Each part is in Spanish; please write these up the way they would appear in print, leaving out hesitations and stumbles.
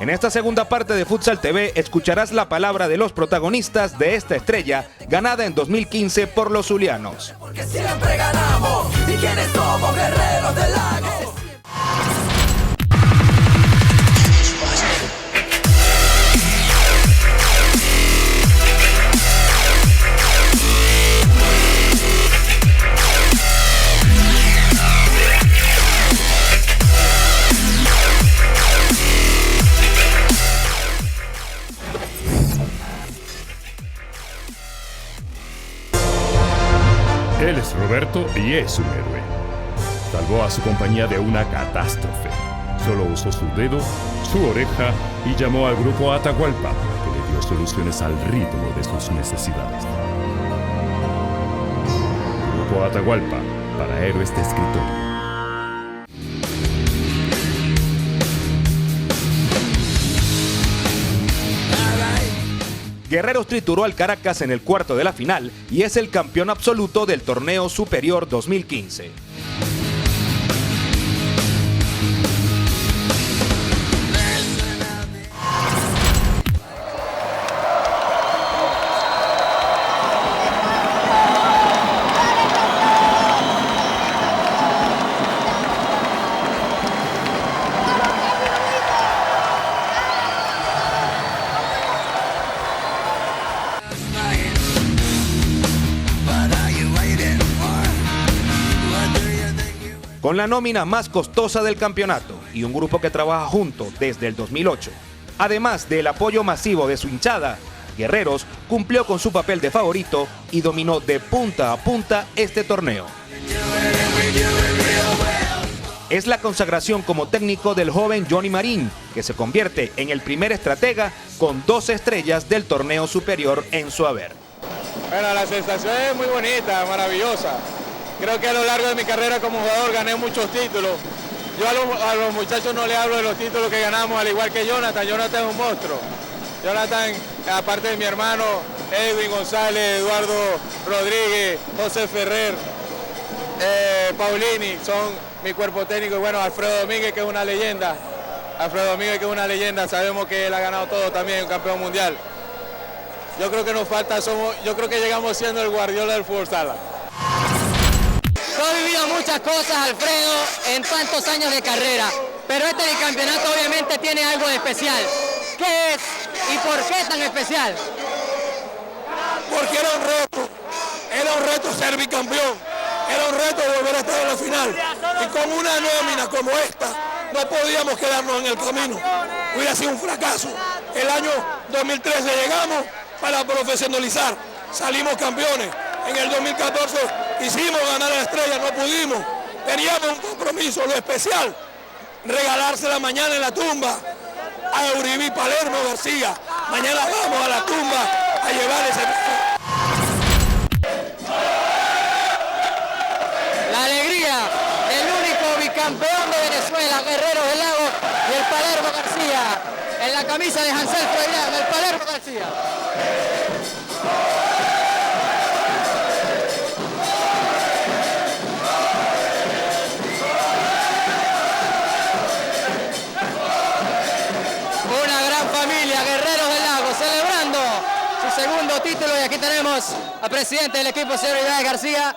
En esta segunda parte de Futsal TV escucharás la palabra de los protagonistas de esta estrella ganada en 2015 por los zulianos. Porque siempre ganamos y quienes somos guerreros del lago. Él es Roberto y es un héroe. Salvó a su compañía de una catástrofe. Solo usó su dedo, su oreja y llamó al grupo Atahualpa, que le dio soluciones al ritmo de sus necesidades. Grupo Atahualpa, para héroes de escritorio. Guerreros trituró al Caracas en el cuarto de la final y es el campeón absoluto del torneo superior 2015. Con la nómina más costosa del campeonato y un grupo que trabaja junto desde el 2008, además del apoyo masivo de su hinchada, Guerreros cumplió con su papel de favorito y dominó de punta a punta este torneo. Es la consagración como técnico del joven Johnny Marín, que se convierte en el primer estratega con 2 estrellas del torneo superior en su haber. Bueno, la sensación es muy bonita, maravillosa. Creo que a lo largo de mi carrera como jugador gané muchos títulos. Yo a los muchachos no les hablo de los títulos que ganamos, al igual que Jonathan. Jonathan es un monstruo. Jonathan, aparte de mi hermano, Edwin González, Eduardo Rodríguez, José Ferrer, Paulini, son mi cuerpo técnico. Y bueno, Alfredo Domínguez, que es una leyenda. Alfredo Domínguez, que es una leyenda. Sabemos que él ha ganado todo también, un campeón mundial. Yo creo que nos falta, yo creo que llegamos siendo el Guardiola del fútbol sala. Yo he vivido muchas cosas, Alfredo, en tantos años de carrera, pero este campeonato obviamente tiene algo de especial. ¿Qué es y por qué tan especial? Porque era un reto ser bicampeón, era un reto volver a estar en la final. Y con una nómina como esta, no podíamos quedarnos en el camino, hubiera sido un fracaso. El año 2013 llegamos para profesionalizar, salimos campeones. En el 2014 quisimos ganar a la estrella, no pudimos. Teníamos un compromiso, lo especial, regalársela mañana en la tumba a Euribí Palermo García. Mañana vamos a la tumba a llevar ese... La alegría del único bicampeón de Venezuela, Guerreros del Lago, y el Palermo García, en la camisa de Hansel Froilán, el Palermo García. Guerreros del Lago, celebrando su segundo título, y aquí tenemos al presidente del equipo, señor Ibáñez García.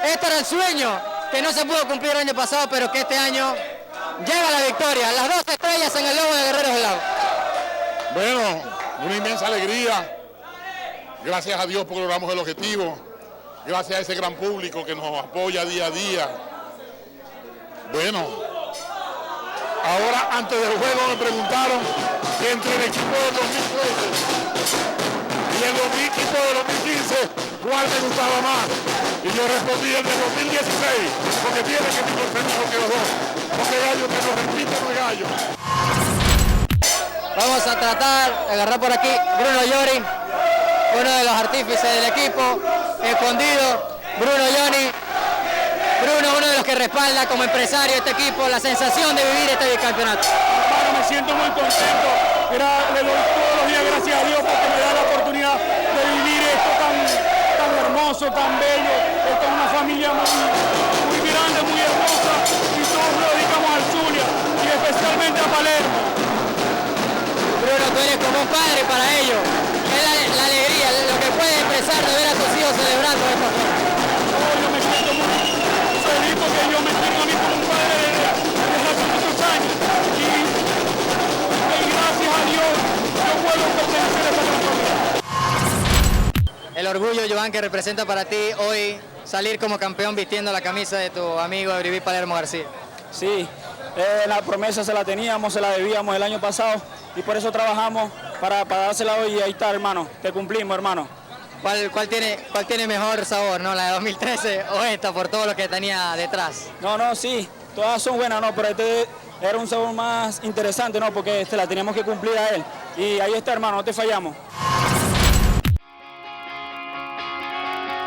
Este era el sueño que no se pudo cumplir el año pasado, pero que este año llega la victoria, las 2 estrellas en el logo de Guerreros del Lago. Bueno, una inmensa alegría, gracias a Dios porque logramos el objetivo, gracias a ese gran público que nos apoya día a día. Bueno, ahora antes del juego me preguntaron que entre el equipo del 2013 y el equipo del 2015, ¿cuál me gustaba más? Y yo respondí el del 2016, porque tiene que ser mejor que los dos, porque gallo que no repite no es gallo. Vamos a tratar de agarrar por aquí Bruno Llori, uno de los artífices del equipo, escondido. Bruno Llori, Bruno, uno de los que respalda como empresario este equipo, la sensación de vivir este bicampeonato. Bueno, me siento muy contento, le doy todos los días gracias a Dios porque me da la oportunidad de vivir esto tan hermoso, tan bello. Esto es una familia muy grande, muy hermosa, y todos lo dedicamos al Zulia y especialmente a Palermo. Bruno, tú eres como un padre para ellos. Es la alegría, lo que puedes expresar de ver a tus hijos celebrando esta forma. Yo me siento muy feliz porque yo me tengo a mí como un padre desde hace muchos años. Y gracias a Dios yo puedo pertenecer a esta gran familia. El orgullo, Joan, que representa para ti hoy salir como campeón vistiendo la camisa de tu amigo Euribil Palermo García. Sí, la promesa se la teníamos, se la debíamos el año pasado y por eso trabajamos para dársela hoy y ahí está, hermano, te cumplimos, hermano. ¿Cuál tiene mejor sabor, no? ¿La de 2013 o esta por todo lo que tenía detrás? No, sí, todas son buenas, no, pero este era un sabor más interesante, no, porque la teníamos que cumplir a él. Y ahí está, hermano, no te fallamos.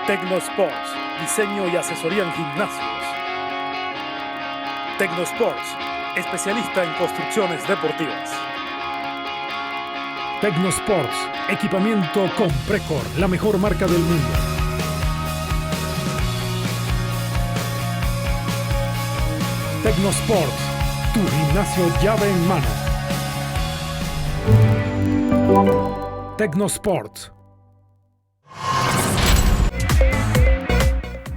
Tecnosports, diseño y asesoría en gimnasios. Tecnosports, especialista en construcciones deportivas. Tecnosports, equipamiento con Precor, la mejor marca del mundo. Tecnosports, tu gimnasio llave en mano. Tecnosports.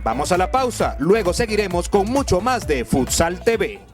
Vamos a la pausa, luego seguiremos con mucho más de Futsal TV.